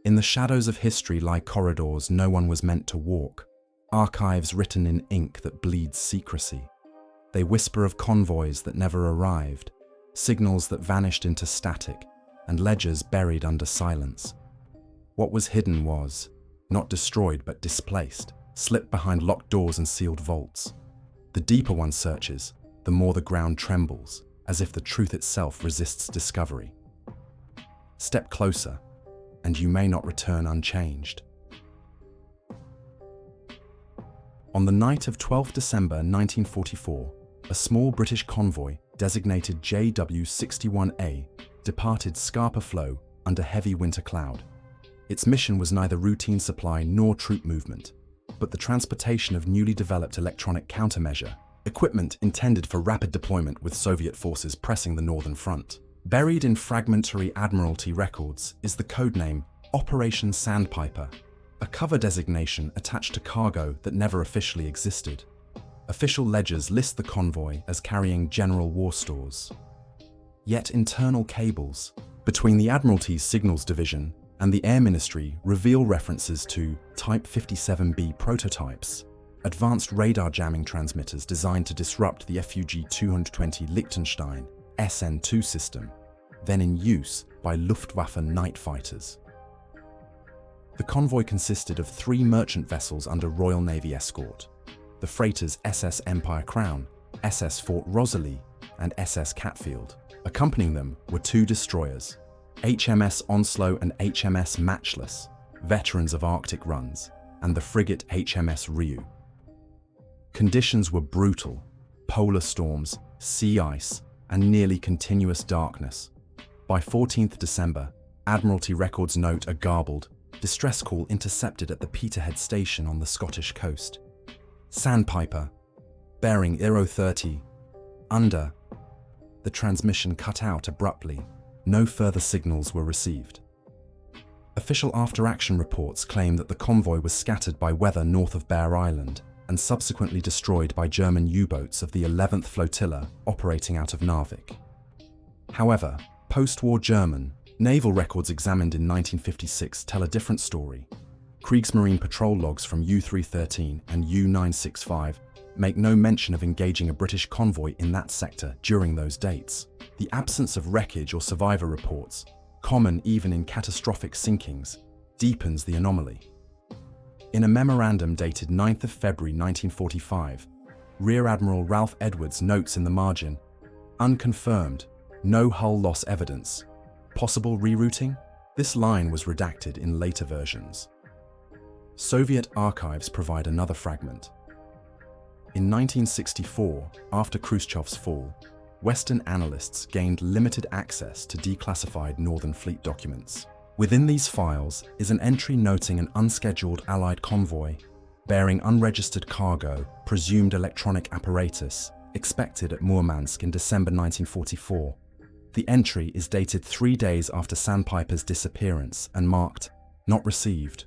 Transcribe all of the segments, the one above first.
In the shadows of history lie corridors no one was meant to walk, archives written in ink that bleeds secrecy. They whisper of convoys that never arrived, signals that vanished into static, and ledgers buried under silence. What was hidden was, not destroyed but displaced, slipped behind locked doors and sealed vaults. The deeper one searches, the more the ground trembles, as if the truth itself resists discovery. Step closer, and you may not return unchanged. On the night of 12 December 1944, a small British convoy, designated JW61A, departed Scapa Flow under heavy winter cloud. Its mission was neither routine supply nor troop movement, but the transportation of newly developed electronic countermeasure, equipment intended for rapid deployment with Soviet forces pressing the Northern Front. Buried in fragmentary Admiralty records is the codename Operation Sandpiper, a cover designation attached to cargo that never officially existed. Official ledgers list the convoy as carrying general war stores. Yet internal cables between the Admiralty's Signals Division and the Air Ministry reveal references to Type 57B prototypes, advanced radar jamming transmitters designed to disrupt the FUG-220 Liechtenstein SN2 system, then in use by Luftwaffe night fighters. The convoy consisted of 3 merchant vessels under Royal Navy escort: the freighters SS Empire Crown, SS Fort Rosalie, and SS Catfield. Accompanying them were 2 destroyers, HMS Onslow and HMS Matchless, veterans of Arctic runs, and the frigate HMS Ryu. Conditions were brutal: polar storms, sea ice, and nearly continuous darkness. By 14th December, Admiralty records note a garbled, distress call intercepted at the Peterhead station on the Scottish coast. Sandpiper, bearing 30, under. The transmission cut out abruptly. No further signals were received. Official after-action reports claim that the convoy was scattered by weather north of Bear Island and subsequently destroyed by German U-boats of the 11th Flotilla operating out of Narvik. However, post-war German naval records examined in 1956 tell a different story. Kriegsmarine patrol logs from U-313 and U-965 make no mention of engaging a British convoy in that sector during those dates. The absence of wreckage or survivor reports, common even in catastrophic sinkings, deepens the anomaly. In a memorandum dated 9th of February 1945, Rear Admiral Ralph Edwards notes in the margin, "Unconfirmed, no hull loss evidence. Possible rerouting?" This line was redacted in later versions. Soviet archives provide another fragment. In 1964, after Khrushchev's fall, Western analysts gained limited access to declassified Northern Fleet documents. Within these files is an entry noting an unscheduled Allied convoy bearing unregistered cargo, presumed electronic apparatus, expected at Murmansk in December 1944. The entry is dated 3 days after Sandpiper's disappearance and marked, "Not received."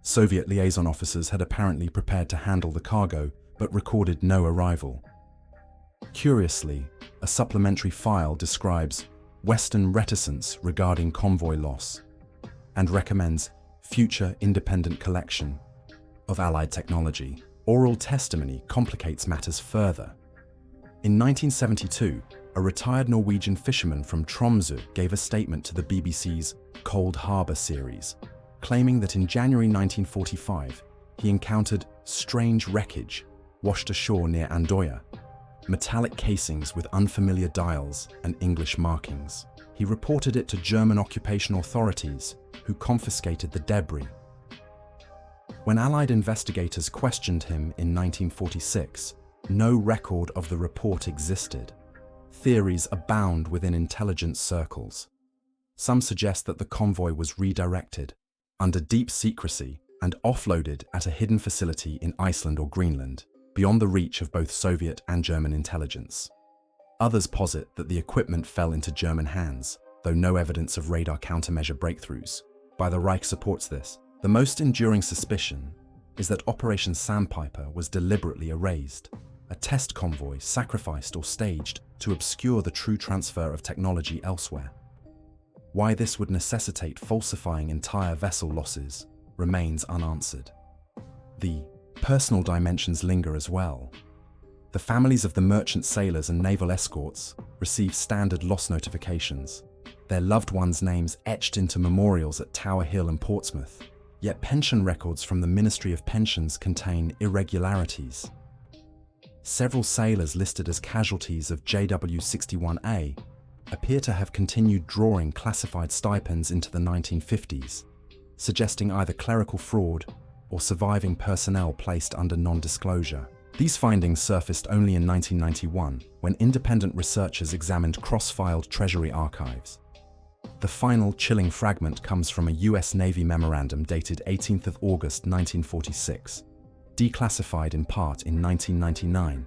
Soviet liaison officers had apparently prepared to handle the cargo, but recorded no arrival. Curiously, a supplementary file describes Western reticence regarding convoy loss and recommends future independent collection of Allied technology. Oral testimony complicates matters further. In 1972, a retired Norwegian fisherman from Tromsø gave a statement to the BBC's Cold Harbor series, claiming that in January 1945, he encountered strange wreckage washed ashore near Andoya, metallic casings with unfamiliar dials and English markings. He reported it to German occupation authorities, who confiscated the debris. When Allied investigators questioned him in 1946, no record of the report existed. Theories abound within intelligence circles. Some suggest that the convoy was redirected, under deep secrecy, and offloaded at a hidden facility in Iceland or Greenland, beyond the reach of both Soviet and German intelligence. Others posit that the equipment fell into German hands, though no evidence of radar countermeasure breakthroughs. By the Reich supports this. The most enduring suspicion is that Operation Sandpiper was deliberately erased, a test convoy sacrificed or staged to obscure the true transfer of technology elsewhere. Why this would necessitate falsifying entire vessel losses remains unanswered. The personal dimensions linger as well. The families of the merchant sailors and naval escorts receive standard loss notifications, their loved ones' names etched into memorials at Tower Hill and Portsmouth. Yet pension records from the Ministry of Pensions contain irregularities. Several sailors listed as casualties of JW61A appear to have continued drawing classified stipends into the 1950s, suggesting either clerical fraud or surviving personnel placed under non-disclosure. These findings surfaced only in 1991, when independent researchers examined cross-filed Treasury archives. The final chilling fragment comes from a US Navy memorandum dated 18th of August 1946, declassified in part in 1999,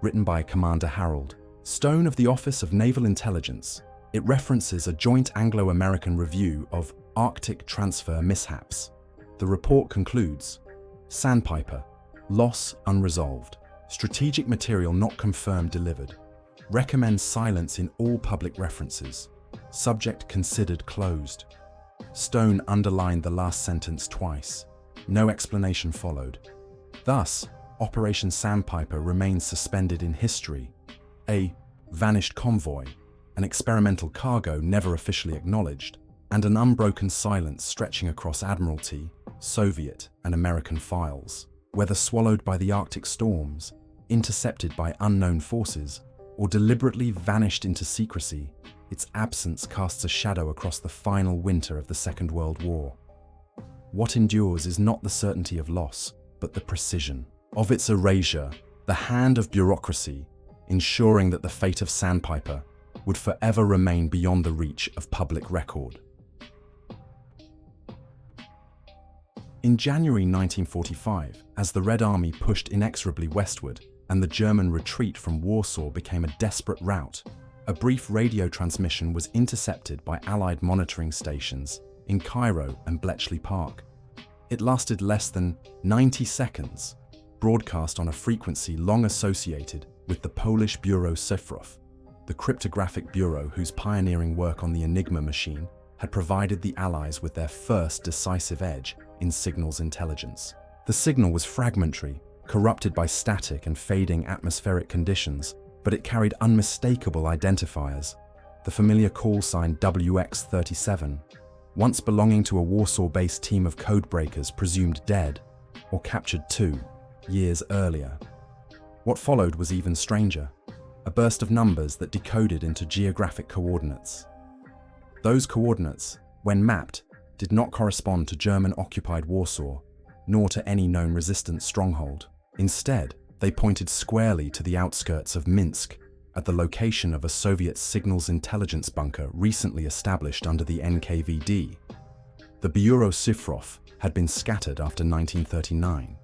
written by Commander Harold Stone of the Office of Naval Intelligence. It references a joint Anglo-American review of Arctic transfer mishaps. The report concludes, Sandpiper, loss unresolved, strategic material not confirmed delivered, recommends silence in all public references, subject considered closed. Stone underlined the last sentence twice. No explanation followed. Thus, Operation Sandpiper remains suspended in history, a vanished convoy, an experimental cargo never officially acknowledged, and an unbroken silence stretching across Admiralty, Soviet, and American files. Whether swallowed by the Arctic storms, intercepted by unknown forces, or deliberately vanished into secrecy, its absence casts a shadow across the final winter of the Second World War. What endures is not the certainty of loss, but the precision of its erasure, the hand of bureaucracy, ensuring that the fate of Sandpiper would forever remain beyond the reach of public record. In January 1945, as the Red Army pushed inexorably westward and the German retreat from Warsaw became a desperate rout, a brief radio transmission was intercepted by Allied monitoring stations in Cairo and Bletchley Park. It lasted less than 90 seconds, broadcast on a frequency long associated with the Polish Bureau Cyfrów, the cryptographic bureau whose pioneering work on the Enigma machine had provided the Allies with their first decisive edge in signals intelligence. The signal was fragmentary, corrupted by static and fading atmospheric conditions, but it carried unmistakable identifiers. The familiar call sign WX37, once belonging to a Warsaw-based team of codebreakers presumed dead, or captured 2 years earlier. What followed was even stranger, a burst of numbers that decoded into geographic coordinates. Those coordinates, when mapped, did not correspond to German-occupied Warsaw, nor to any known resistance stronghold. Instead, they pointed squarely to the outskirts of Minsk, at the location of a Soviet signals intelligence bunker recently established under the NKVD. The Bureau Cyfrów had been scattered after 1939.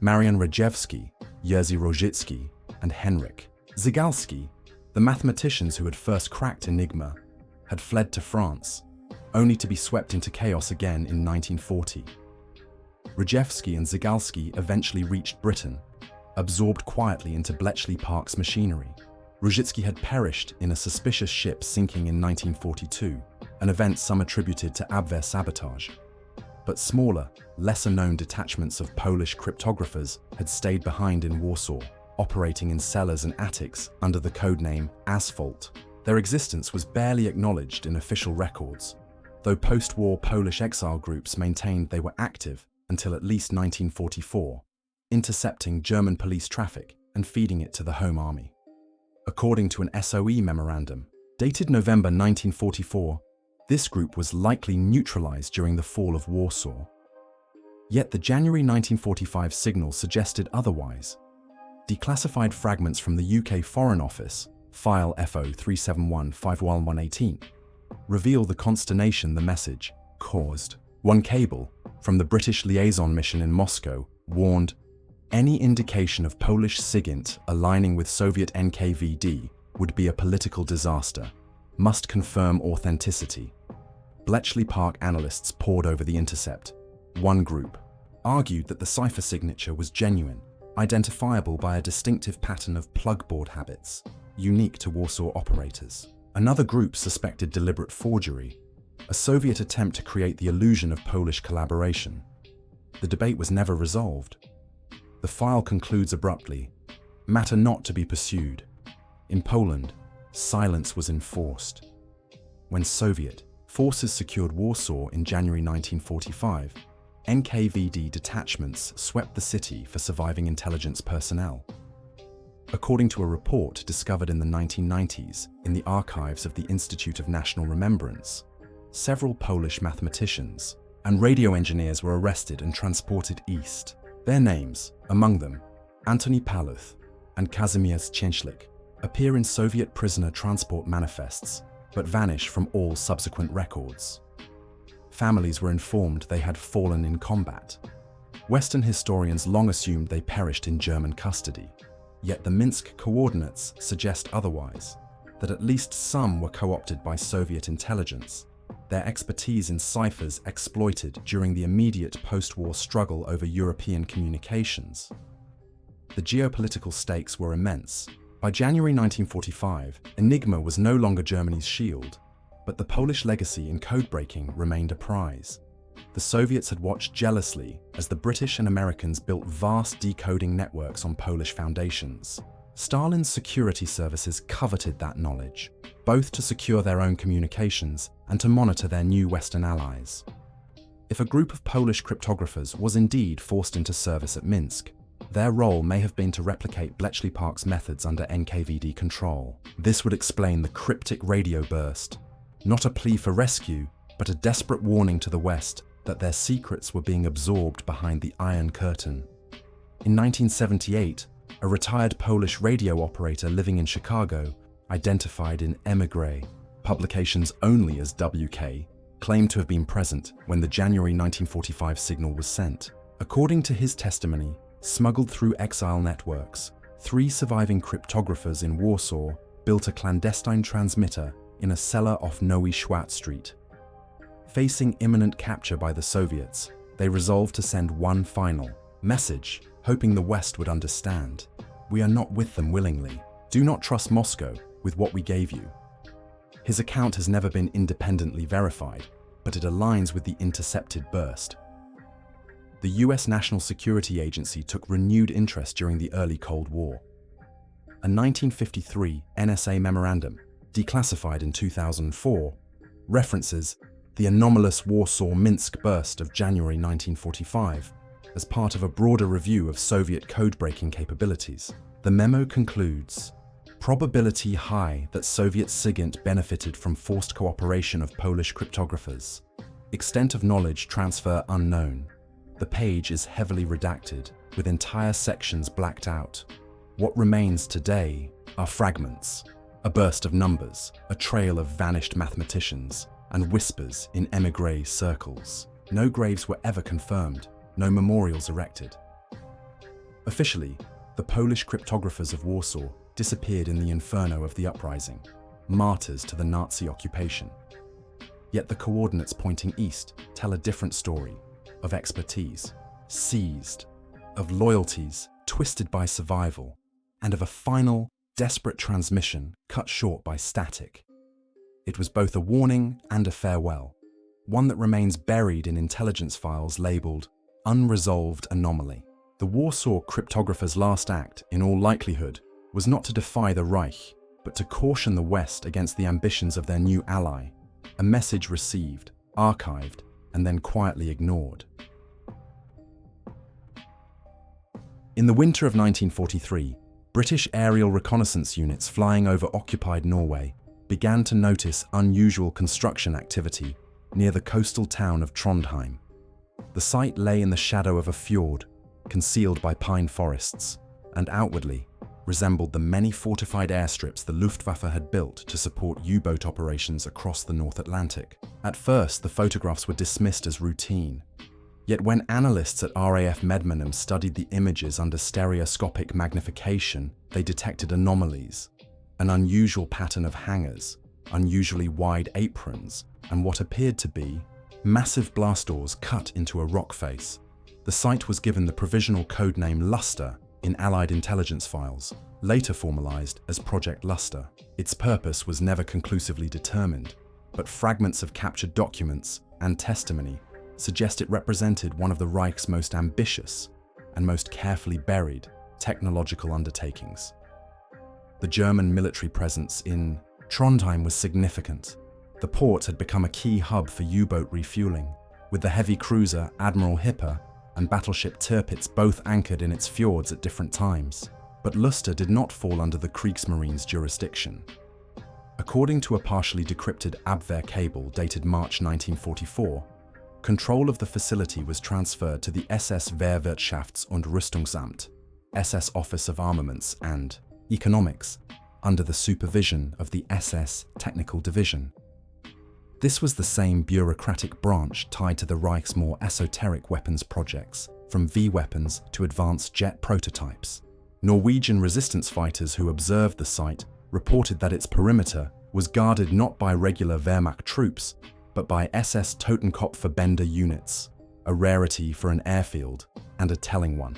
Marian Rejewski, Jerzy Rojicki, and Henryk Zygalski, the mathematicians who had first cracked Enigma, had fled to France, only to be swept into chaos again in 1940. Rejewski and Zygalski eventually reached Britain, absorbed quietly into Bletchley Park's machinery. Rojicki had perished in a suspicious ship sinking in 1942, an event some attributed to Abwehr sabotage. But smaller, lesser-known detachments of Polish cryptographers had stayed behind in Warsaw, operating in cellars and attics under the codename Asphalt. Their existence was barely acknowledged in official records, though post-war Polish exile groups maintained they were active until at least 1944, intercepting German police traffic and feeding it to the Home Army. According to an SOE memorandum, dated November 1944, this group was likely neutralized during the fall of Warsaw. Yet the January 1945 signal suggested otherwise. Declassified fragments from the UK Foreign Office, file FO 371-51118, reveal the consternation the message caused. One cable from the British liaison mission in Moscow warned, any indication of Polish SIGINT aligning with Soviet NKVD would be a political disaster. Must confirm authenticity. Bletchley Park analysts pored over the intercept. One group argued that the cipher signature was genuine, identifiable by a distinctive pattern of plugboard habits, unique to Warsaw operators. Another group suspected deliberate forgery, a Soviet attempt to create the illusion of Polish collaboration. The debate was never resolved. The file concludes abruptly, matter not to be pursued. In Poland, silence was enforced. When Soviet forces secured Warsaw in January 1945, NKVD detachments swept the city for surviving intelligence personnel. According to a report discovered in the 1990s in the archives of the Institute of National Remembrance, several Polish mathematicians and radio engineers were arrested and transported east. Their names, among them Antoni Paluch and Kazimierz Ciężlik, appear in Soviet prisoner transport manifests, but vanish from all subsequent records. Families were informed they had fallen in combat. Western historians long assumed they perished in German custody. Yet the Minsk coordinates suggest otherwise, that at least some were co-opted by Soviet intelligence, their expertise in ciphers exploited during the immediate post-war struggle over European communications. The geopolitical stakes were immense. By January 1945, Enigma was no longer Germany's shield, but the Polish legacy in code-breaking remained a prize. The Soviets had watched jealously as the British and Americans built vast decoding networks on Polish foundations. Stalin's security services coveted that knowledge, both to secure their own communications and to monitor their new Western allies. If a group of Polish cryptographers was indeed forced into service at Minsk, their role may have been to replicate Bletchley Park's methods under NKVD control. This would explain the cryptic radio burst, not a plea for rescue, but a desperate warning to the West that their secrets were being absorbed behind the Iron Curtain. In 1978, a retired Polish radio operator living in Chicago, identified in Emigre, publications only as WK, claimed to have been present when the January 1945 signal was sent. According to his testimony, smuggled through exile networks, 3 surviving cryptographers in Warsaw built a clandestine transmitter in a cellar off Nowy Świat Street. Facing imminent capture by the Soviets, they resolved to send one final message, hoping the West would understand. We are not with them willingly. Do not trust Moscow with what we gave you. His account has never been independently verified, but it aligns with the intercepted burst. The US National Security Agency took renewed interest during the early Cold War. A 1953 NSA memorandum, declassified in 2004, references the anomalous Warsaw-Minsk burst of January 1945 as part of a broader review of Soviet code-breaking capabilities. The memo concludes, probability high that Soviet SIGINT benefited from forced cooperation of Polish cryptographers. Extent of knowledge transfer unknown. The page is heavily redacted, with entire sections blacked out. What remains today are fragments, a burst of numbers, a trail of vanished mathematicians, and whispers in émigré circles. No graves were ever confirmed, no memorials erected. Officially, the Polish cryptographers of Warsaw disappeared in the inferno of the uprising, martyrs to the Nazi occupation. Yet the coordinates pointing east tell a different story, of expertise, seized, of loyalties twisted by survival, and of a final, desperate transmission cut short by static. It was both a warning and a farewell, one that remains buried in intelligence files labeled Unresolved Anomaly. The Warsaw cryptographers' last act, in all likelihood, was not to defy the Reich, but to caution the West against the ambitions of their new ally, a message received, archived, and then quietly ignored. In the winter of 1943, British aerial reconnaissance units flying over occupied Norway began to notice unusual construction activity near the coastal town of Trondheim. The site lay in the shadow of a fjord, concealed by pine forests, and outwardly resembled the many fortified airstrips the Luftwaffe had built to support U-boat operations across the North Atlantic. At first, the photographs were dismissed as routine. Yet when analysts at RAF Medmenham studied the images under stereoscopic magnification, they detected anomalies, an unusual pattern of hangars, unusually wide aprons, and what appeared to be massive blast doors cut into a rock face. The site was given the provisional codename Lustre in Allied intelligence files, later formalized as Project Lustre. Its purpose was never conclusively determined, but fragments of captured documents and testimony suggest it represented one of the Reich's most ambitious and most carefully buried technological undertakings. The German military presence in Trondheim was significant. The port had become a key hub for U-boat refueling, with the heavy cruiser Admiral Hipper and battleship Tirpitz both anchored in its fjords at different times. But Lustre did not fall under the Kriegsmarine's jurisdiction. According to a partially decrypted Abwehr cable dated March 1944, control of the facility was transferred to the SS Wehrwirtschafts- und Rüstungsamt, SS Office of Armaments and Economics, under the supervision of the SS Technical Division. This was the same bureaucratic branch tied to the Reich's more esoteric weapons projects, from V-weapons to advanced jet prototypes. Norwegian resistance fighters who observed the site reported that its perimeter was guarded not by regular Wehrmacht troops, but by SS Totenkopfverbände units, a rarity for an airfield and a telling one.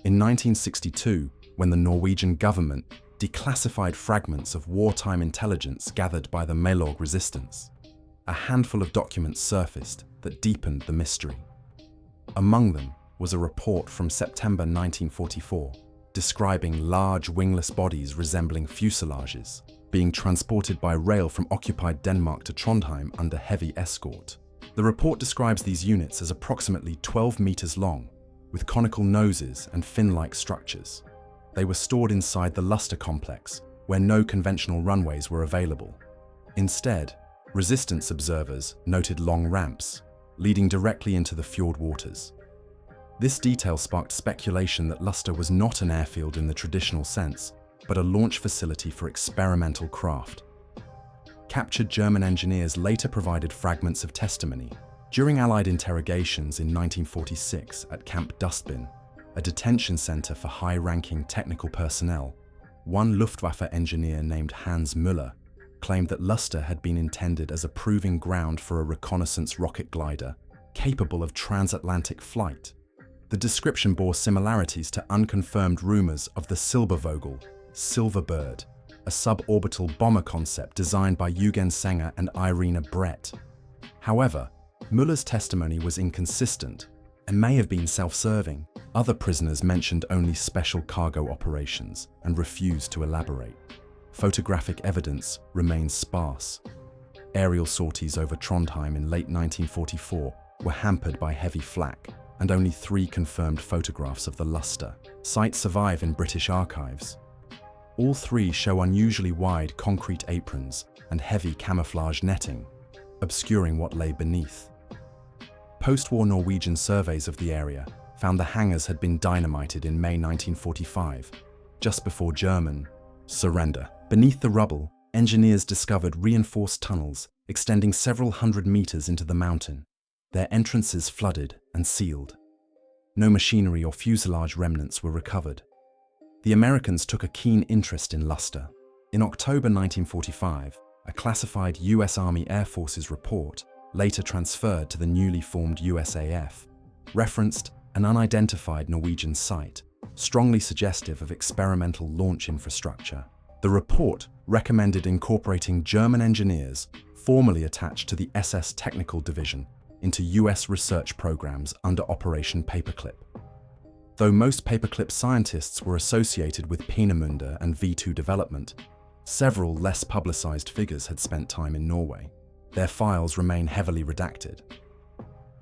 In 1962, when the Norwegian government declassified fragments of wartime intelligence gathered by the Maelorg resistance, a handful of documents surfaced that deepened the mystery. Among them was a report from September 1944 describing large wingless bodies resembling fuselages being transported by rail from occupied Denmark to Trondheim under heavy escort. The report describes these units as approximately 12 meters long, with conical noses and fin-like structures. They were stored inside the Lustre complex, where no conventional runways were available. Instead, resistance observers noted long ramps, leading directly into the fjord waters. This detail sparked speculation that Lustre was not an airfield in the traditional sense, but a launch facility for experimental craft. Captured German engineers later provided fragments of testimony. During Allied interrogations in 1946 at Camp Dustbin, a detention center for high-ranking technical personnel, one Luftwaffe engineer named Hans Müller claimed that Lustre had been intended as a proving ground for a reconnaissance rocket glider capable of transatlantic flight. The description bore similarities to unconfirmed rumors of the Silbervogel, Silver Bird, a suborbital bomber concept designed by Eugen Senger and Irina Brett. However, Müller's testimony was inconsistent and may have been self-serving. Other prisoners mentioned only special cargo operations and refused to elaborate. Photographic evidence remains sparse. Aerial sorties over Trondheim in late 1944 were hampered by heavy flak, and only 3 confirmed photographs of the Lustre site survive in British archives. All 3 show unusually wide concrete aprons and heavy camouflage netting, obscuring what lay beneath. Post-war Norwegian surveys of the area found the hangars had been dynamited in May 1945, just before German surrender. Beneath the rubble, engineers discovered reinforced tunnels extending several hundred meters into the mountain, their entrances flooded and sealed. No machinery or fuselage remnants were recovered. The Americans took a keen interest in Lustre. In October 1945, a classified US Army Air Forces report, later transferred to the newly formed USAF, referenced an unidentified Norwegian site, strongly suggestive of experimental launch infrastructure. The report recommended incorporating German engineers formerly attached to the SS Technical Division into US research programs under Operation Paperclip. Though most paperclip scientists were associated with Peenemünde and V2 development, several less publicized figures had spent time in Norway. Their files remain heavily redacted.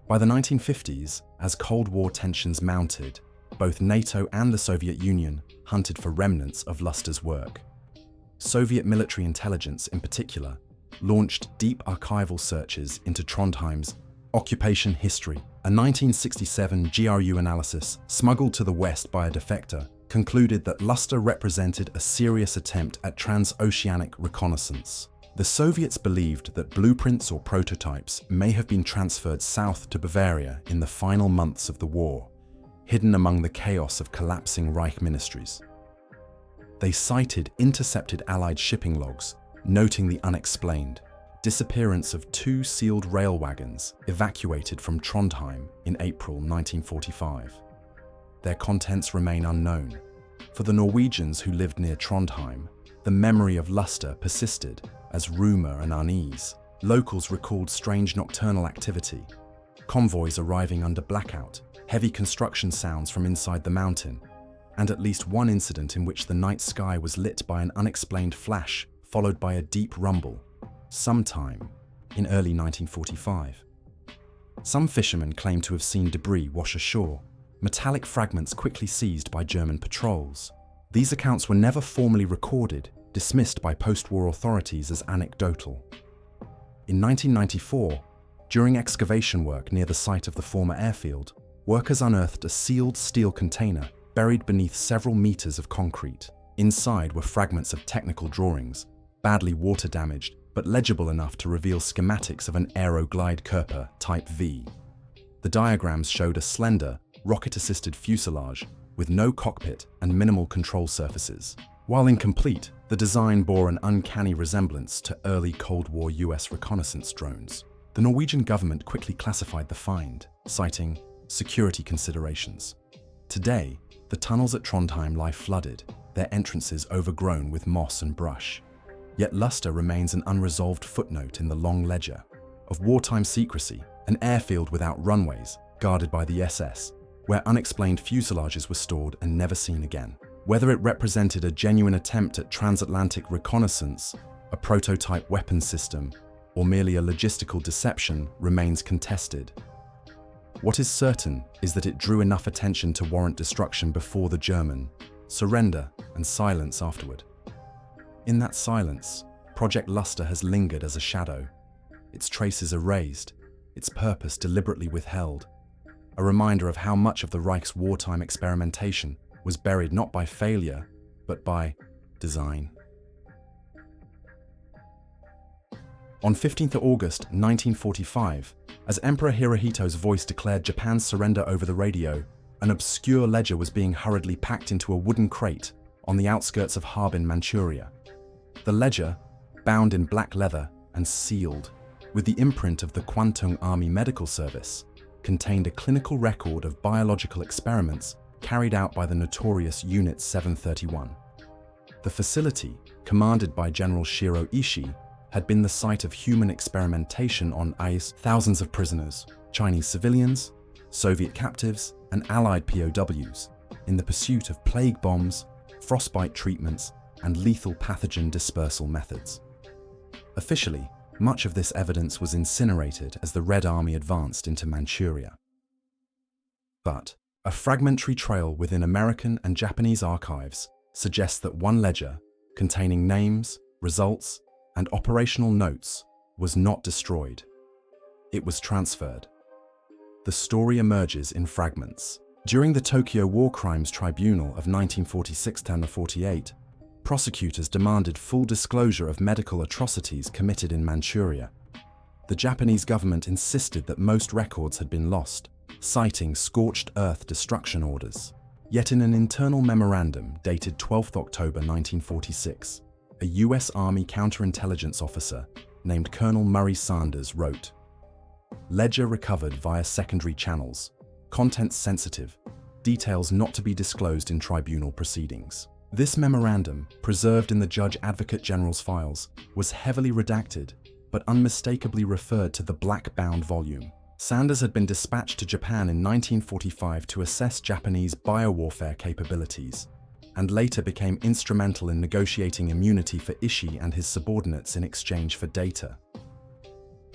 By the 1950s, as Cold War tensions mounted, both NATO and the Soviet Union hunted for remnants of Lustre's work. Soviet military intelligence, in particular, launched deep archival searches into Trondheim's occupation history. A 1967 GRU analysis, smuggled to the West by a defector, concluded that Lustre represented a serious attempt at transoceanic reconnaissance. The Soviets believed that blueprints or prototypes may have been transferred south to Bavaria in the final months of the war, hidden among the chaos of collapsing Reich ministries. They cited intercepted Allied shipping logs, noting the unexplained disappearance of 2 sealed rail wagons evacuated from Trondheim in April 1945. their contents remain unknown. For the Norwegians who lived near Trondheim, the memory of Lustre persisted as rumour and unease. Locals recalled strange nocturnal activity, convoys arriving under blackout, heavy construction sounds from inside the mountain, and at least one incident in which the night sky was lit by an unexplained flash followed by a deep rumble, sometime in early 1945. Some fishermen claim to have seen debris wash ashore, metallic fragments quickly seized by German patrols. These accounts were never formally recorded, dismissed by post-war authorities as anecdotal. In 1994, during excavation work near the site of the former airfield, workers unearthed a sealed steel container buried beneath several meters of concrete. Inside were fragments of technical drawings, badly water damaged, but legible enough to reveal schematics of an Aeroglide Körper Type V. The diagrams showed a slender, rocket-assisted fuselage with no cockpit and minimal control surfaces. While incomplete, the design bore an uncanny resemblance to early Cold War US reconnaissance drones. The Norwegian government quickly classified the find, citing security considerations. Today, the tunnels at Trondheim lie flooded, their entrances overgrown with moss and brush. Yet Lustre remains an unresolved footnote in the long ledger of wartime secrecy, an airfield without runways, guarded by the SS, where unexplained fuselages were stored and never seen again. Whether it represented a genuine attempt at transatlantic reconnaissance, a prototype weapons system, or merely a logistical deception remains contested. What is certain is that it drew enough attention to warrant destruction before the German surrender and silence afterward. In that silence, Project Lustre has lingered as a shadow, its traces erased, its purpose deliberately withheld, a reminder of how much of the Reich's wartime experimentation was buried not by failure, but by design. On 15th August 1945, as Emperor Hirohito's voice declared Japan's surrender over the radio, an obscure ledger was being hurriedly packed into a wooden crate on the outskirts of Harbin, Manchuria. The ledger, bound in black leather and sealed, with the imprint of the Kwantung Army Medical Service, contained a clinical record of biological experiments carried out by the notorious Unit 731. The facility, commanded by General Shiro Ishii, had been the site of human experimentation on thousands of prisoners, Chinese civilians, Soviet captives, and Allied POWs, in the pursuit of plague bombs, frostbite treatments, and lethal pathogen dispersal methods. Officially, much of this evidence was incinerated as the Red Army advanced into Manchuria. But a fragmentary trail within American and Japanese archives suggests that one ledger, containing names, results, and operational notes, was not destroyed. It was transferred. The story emerges in fragments. During the Tokyo War Crimes Tribunal of 1946-48, prosecutors demanded full disclosure of medical atrocities committed in Manchuria. The Japanese government insisted that most records had been lost, citing scorched earth destruction orders. Yet in an internal memorandum dated 12 October 1946, a US Army counterintelligence officer named Colonel Murray Sanders wrote, "Ledger recovered via secondary channels, contents sensitive, details not to be disclosed in tribunal proceedings." This memorandum, preserved in the Judge Advocate General's files, was heavily redacted, but unmistakably referred to the black-bound volume. Sanders had been dispatched to Japan in 1945 to assess Japanese biowarfare capabilities, and later became instrumental in negotiating immunity for Ishii and his subordinates in exchange for data.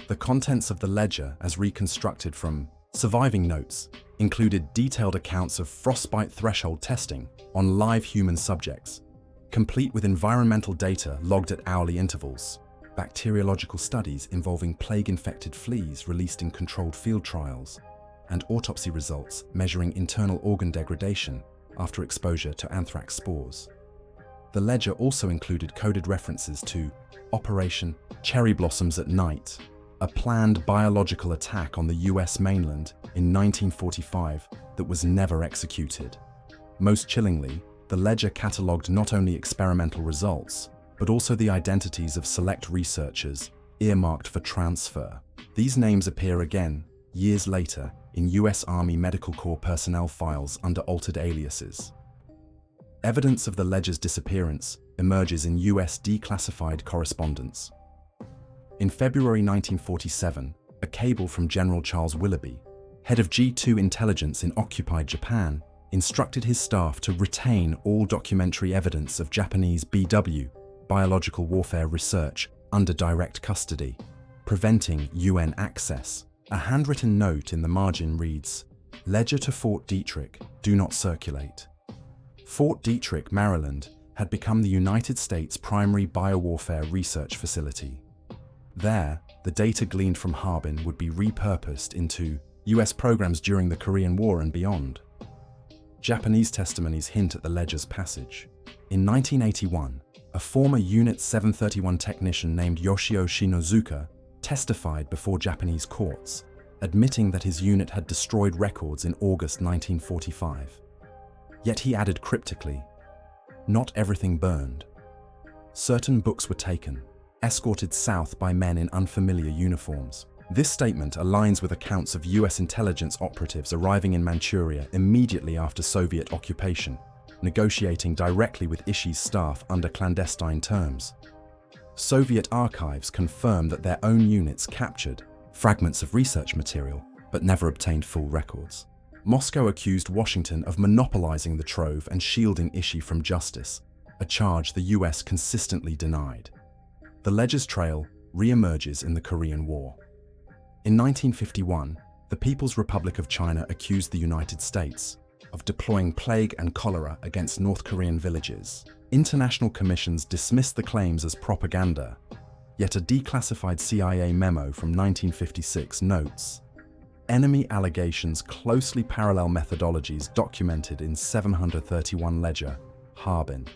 The contents of the ledger, as reconstructed from surviving notes, included detailed accounts of frostbite threshold testing on live human subjects, complete with environmental data logged at hourly intervals, bacteriological studies involving plague-infected fleas released in controlled field trials, and autopsy results measuring internal organ degradation after exposure to anthrax spores. The ledger also included coded references to Operation Cherry Blossoms at Night, a planned biological attack on the US mainland in 1945 that was never executed. Most chillingly, the ledger catalogued not only experimental results, but also the identities of select researchers earmarked for transfer. These names appear again, years later, in US Army Medical Corps personnel files under altered aliases. Evidence of the ledger's disappearance emerges in US declassified correspondence. In February 1947, a cable from General Charles Willoughby, head of G2 intelligence in occupied Japan, instructed his staff to retain all documentary evidence of Japanese BW, biological warfare research, under direct custody, preventing UN access. A handwritten note in the margin reads, "Ledger to Fort Detrick, do not circulate." Fort Detrick, Maryland, had become the United States' primary biowarfare research facility. There, the data gleaned from Harbin would be repurposed into US programs during the Korean War and beyond. Japanese testimonies hint at the ledger's passage. In 1981, a former Unit 731 technician named Yoshio Shinozuka testified before Japanese courts, admitting that his unit had destroyed records in August 1945. Yet he added cryptically, "Not everything burned. Certain books were taken, escorted south by men in unfamiliar uniforms." This statement aligns with accounts of US intelligence operatives arriving in Manchuria immediately after Soviet occupation, negotiating directly with Ishii's staff under clandestine terms. Soviet archives confirm that their own units captured fragments of research material, but never obtained full records. Moscow accused Washington of monopolizing the trove and shielding Ishii from justice, a charge the US consistently denied. The ledger's trail re-emerges in the Korean War. In 1951, the People's Republic of China accused the United States of deploying plague and cholera against North Korean villages. International commissions dismissed the claims as propaganda, yet a declassified CIA memo from 1956 notes, "Enemy allegations closely parallel methodologies documented in 731 Ledger, Harbin."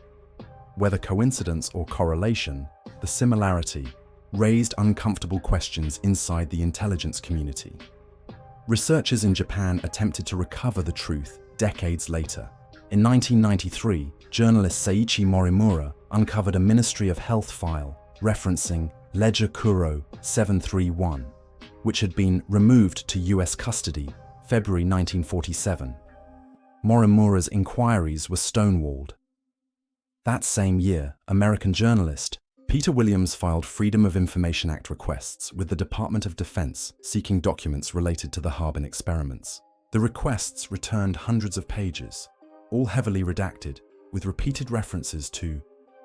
Whether coincidence or correlation, the similarity raised uncomfortable questions inside the intelligence community. Researchers in Japan attempted to recover the truth decades later. In 1993, journalist Seiichi Morimura uncovered a Ministry of Health file referencing Ledger Kuro 731, which had been removed to US custody February 1947. Morimura's inquiries were stonewalled. That same year, American journalist Peter Williams filed Freedom of Information Act requests with the Department of Defense seeking documents related to the Harbin experiments. The requests returned hundreds of pages, all heavily redacted, with repeated references to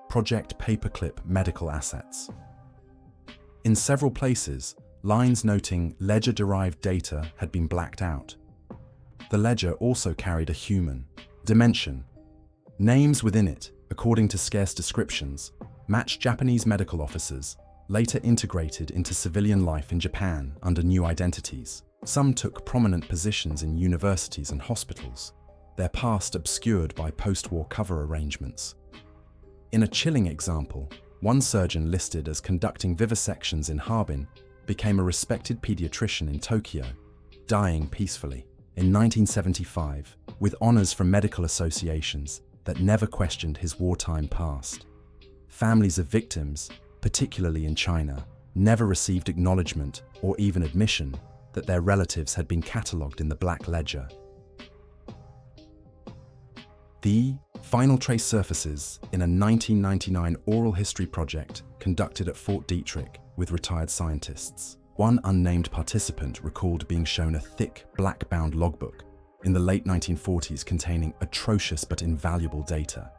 Project Paperclip medical assets. In several places, lines noting ledger-derived data had been blacked out. The ledger also carried a human dimension. Names within it, according to scarce descriptions, matched Japanese medical officers, later integrated into civilian life in Japan under new identities. Some took prominent positions in universities and hospitals, their past obscured by post-war cover arrangements. In a chilling example, one surgeon listed as conducting vivisections in Harbin became a respected pediatrician in Tokyo, dying peacefully in 1975 with honors from medical associations that never questioned his wartime past. Families of victims, particularly in China, never received acknowledgement or even admission that their relatives had been catalogued in the Black Ledger. The final trace surfaces in a 1999 oral history project conducted at Fort Detrick with retired scientists. One unnamed participant recalled being shown a thick, black-bound logbook in the late 1940s containing atrocious but invaluable data.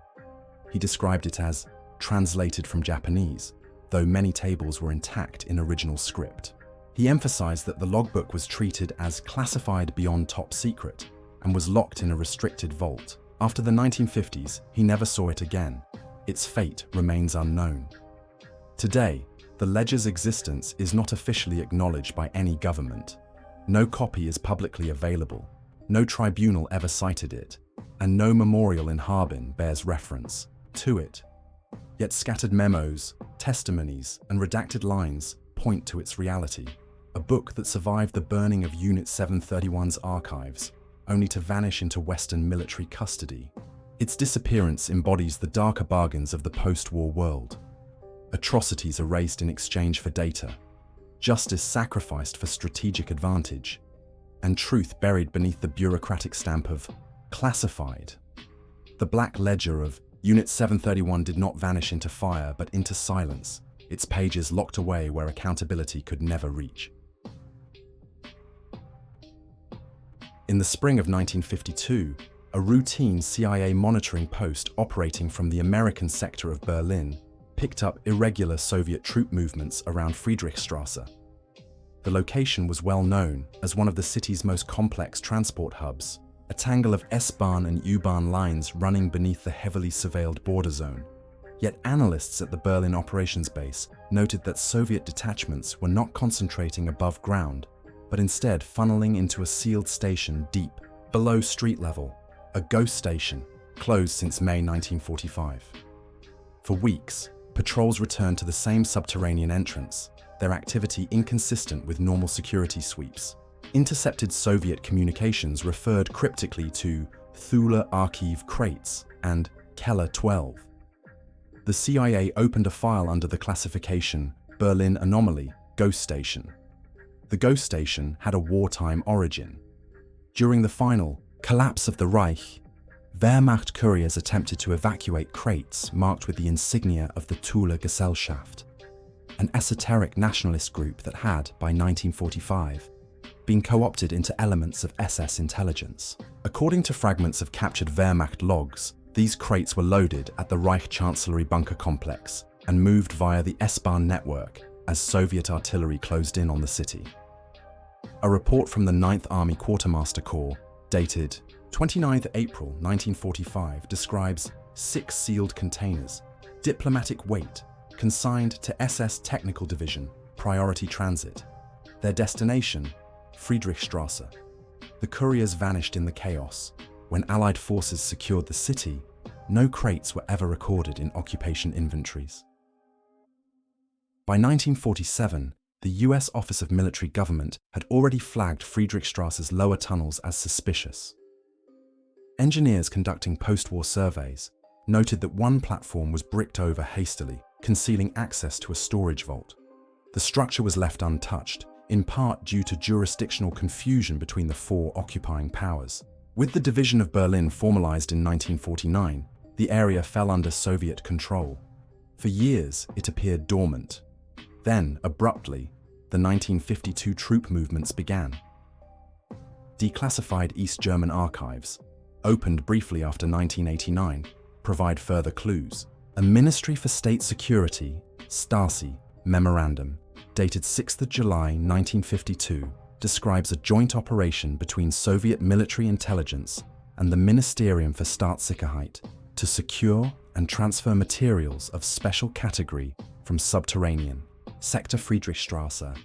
He described it as translated from Japanese, though many tables were intact in original script. He emphasized that the logbook was treated as classified beyond top secret and was locked in a restricted vault. After the 1950s, he never saw it again. Its fate remains unknown. Today, the ledger's existence is not officially acknowledged by any government. No copy is publicly available, no tribunal ever cited it, and no memorial in Harbin bears reference to it. Yet scattered memos, testimonies, and redacted lines point to its reality. A book that survived the burning of Unit 731's archives, only to vanish into Western military custody. Its disappearance embodies the darker bargains of the post-war world. Atrocities erased in exchange for data, justice sacrificed for strategic advantage, and truth buried beneath the bureaucratic stamp of classified. The black ledger of Unit 731 did not vanish into fire, but into silence, its pages locked away where accountability could never reach. In the spring of 1952, a routine CIA monitoring post operating from the American sector of Berlin picked up irregular Soviet troop movements around Friedrichstrasse. The location was well known as one of the city's most complex transport hubs, a tangle of S-Bahn and U-Bahn lines running beneath the heavily surveilled border zone. Yet analysts at the Berlin operations base noted that Soviet detachments were not concentrating above ground, but instead funneling into a sealed station deep below street level, a ghost station, closed since May 1945. For weeks, patrols returned to the same subterranean entrance, their activity inconsistent with normal security sweeps. Intercepted Soviet communications referred cryptically to Thule Archive crates and Keller 12. The CIA opened a file under the classification Berlin Anomaly, Ghost Station. The ghost station had a wartime origin. During the final collapse of the Reich, Wehrmacht couriers attempted to evacuate crates marked with the insignia of the Thule Gesellschaft, an esoteric nationalist group that had, by 1945, been co-opted into elements of SS intelligence. According to fragments of captured Wehrmacht logs, these crates were loaded at the Reich Chancellery bunker complex and moved via the S-Bahn network as Soviet artillery closed in on the city. A report from the 9th Army Quartermaster Corps, dated 29 April 1945, describes 6 sealed containers, diplomatic weight, consigned to SS Technical Division, Priority Transit. Their destination, Friedrichstrasse. The couriers vanished in the chaos. When Allied forces secured the city, no crates were ever recorded in occupation inventories. By 1947, the US Office of Military Government had already flagged Friedrichstrasse's lower tunnels as suspicious. Engineers conducting post-war surveys noted that one platform was bricked over hastily, concealing access to a storage vault. The structure was left untouched, in part due to jurisdictional confusion between the 4 occupying powers. With the division of Berlin formalized in 1949, the area fell under Soviet control. For years, it appeared dormant. Then, abruptly, the 1952 troop movements began. Declassified East German archives, opened briefly after 1989, provide further clues. A Ministry for State Security, Stasi, memorandum, dated 6 July 1952, describes a joint operation between Soviet military intelligence and the Ministerium for Staatssicherheit to secure and transfer materials of special category from subterranean, Sector Friedrichstrasse.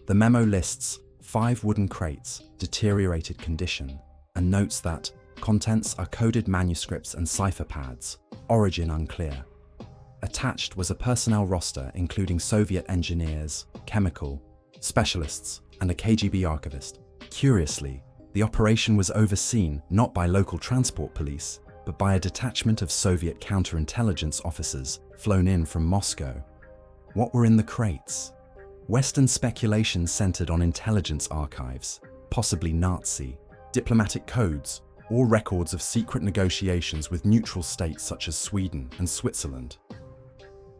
The memo lists 5 wooden crates, deteriorated condition, and notes that contents are coded manuscripts and cipher pads, origin unclear. Attached was a personnel roster including Soviet engineers, chemical, specialists, and a KGB archivist. Curiously, the operation was overseen not by local transport police, but by a detachment of Soviet counterintelligence officers flown in from Moscow. What were in the crates? Western speculation centered on intelligence archives, possibly Nazi, diplomatic codes, or records of secret negotiations with neutral states such as Sweden and Switzerland.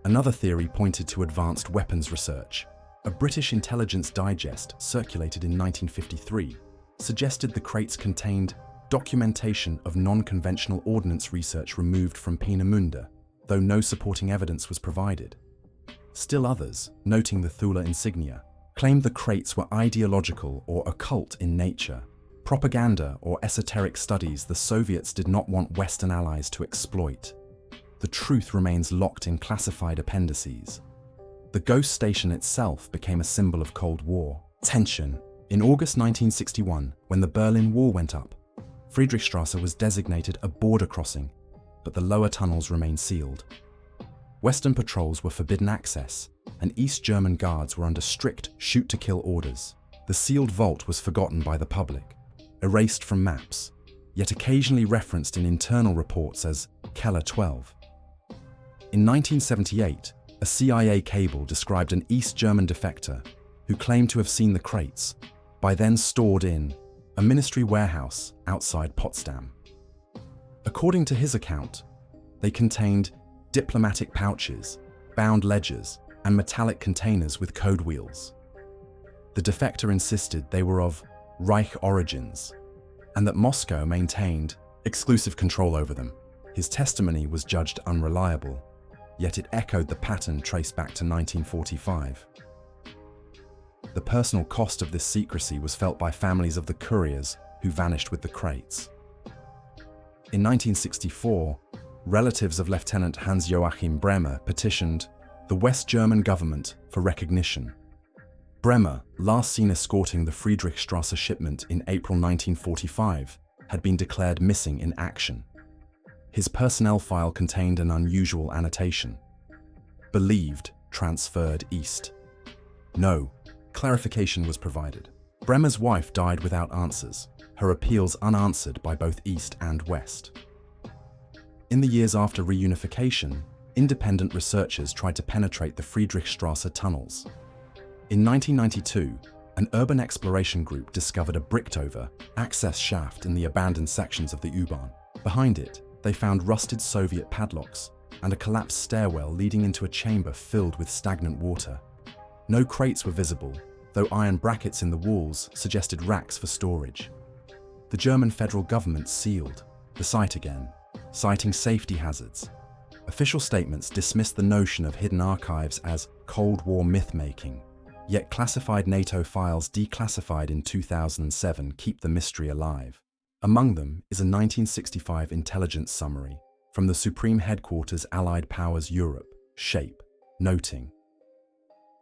Another theory pointed to advanced weapons research. A British intelligence digest circulated in 1953 suggested the crates contained documentation of non-conventional ordnance research removed from Peenemünde, though no supporting evidence was provided. Still others, noting the Thule insignia, claimed the crates were ideological or occult in nature, propaganda or esoteric studies the Soviets did not want Western allies to exploit. The truth remains locked in classified appendices. The ghost station itself became a symbol of Cold War tension. In August 1961, when the Berlin Wall went up, Friedrichstrasse was designated a border crossing, but the lower tunnels remained sealed. Western patrols were forbidden access, and East German guards were under strict shoot-to-kill orders. The sealed vault was forgotten by the public, erased from maps, yet occasionally referenced in internal reports as Keller 12. In 1978, a CIA cable described an East German defector who claimed to have seen the crates, by then stored in a ministry warehouse outside Potsdam. According to his account, they contained diplomatic pouches, bound ledgers, and metallic containers with code wheels. The defector insisted they were of Reich origins, and that Moscow maintained exclusive control over them. His testimony was judged unreliable, yet it echoed the pattern traced back to 1945. The personal cost of this secrecy was felt by families of the couriers who vanished with the crates. In 1964, relatives of Lieutenant Hans-Joachim Bremer petitioned the West German government for recognition. Bremer, last seen escorting the Friedrichstrasse shipment in April 1945, had been declared missing in action. His personnel file contained an unusual annotation. Believed transferred east. No clarification was provided. Bremer's wife died without answers, her appeals unanswered by both East and West. In the years after reunification, independent researchers tried to penetrate the Friedrichstrasse tunnels. In 1992, an urban exploration group discovered a bricked-over access shaft in the abandoned sections of the U-Bahn. Behind it, they found rusted Soviet padlocks and a collapsed stairwell leading into a chamber filled with stagnant water. No crates were visible, though iron brackets in the walls suggested racks for storage. The German federal government sealed the site again, citing safety hazards. Official statements dismissed the notion of hidden archives as Cold War myth-making, yet classified NATO files declassified in 2007 keep the mystery alive. Among them is a 1965 intelligence summary from the Supreme Headquarters Allied Powers Europe, SHAPE, noting,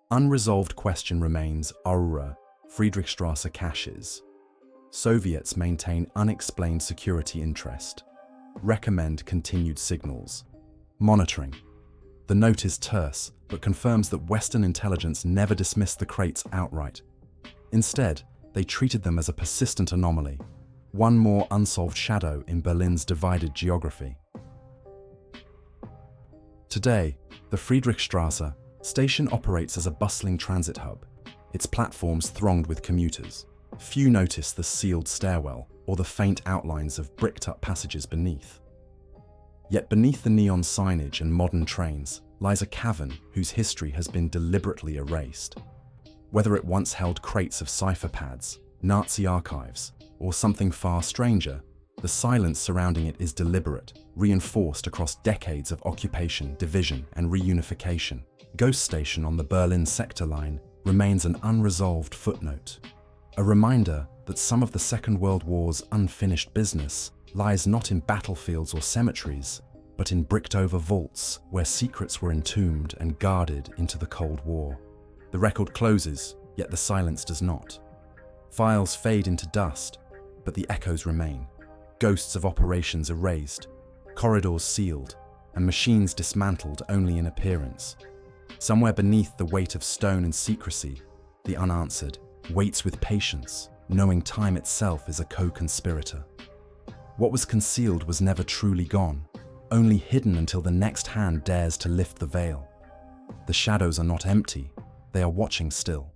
"Unresolved question remains Aurora, Friedrichstrasse caches. Soviets maintain unexplained security interest. Recommend continued signals. Monitoring." The note is terse, but confirms that Western intelligence never dismissed the crates outright. Instead, they treated them as a persistent anomaly, one more unsolved shadow in Berlin's divided geography. Today, the Friedrichstrasse station operates as a bustling transit hub, its platforms thronged with commuters. Few notice the sealed stairwell or the faint outlines of bricked-up passages beneath. Yet beneath the neon signage and modern trains lies a cavern whose history has been deliberately erased. Whether it once held crates of cipher pads, Nazi archives, or something far stranger, the silence surrounding it is deliberate, reinforced across decades of occupation, division, and reunification. Ghost Station on the Berlin sector line remains an unresolved footnote, a reminder that some of the Second World War's unfinished business lies not in battlefields or cemeteries, but in bricked-over vaults where secrets were entombed and guarded into the Cold War. The record closes, yet the silence does not. Files fade into dust, but the echoes remain. Ghosts of operations erased, corridors sealed, and machines dismantled only in appearance. Somewhere beneath the weight of stone and secrecy, the unanswered waits with patience, knowing time itself is a co-conspirator. What was concealed was never truly gone, only hidden until the next hand dares to lift the veil. The shadows are not empty, they are watching still.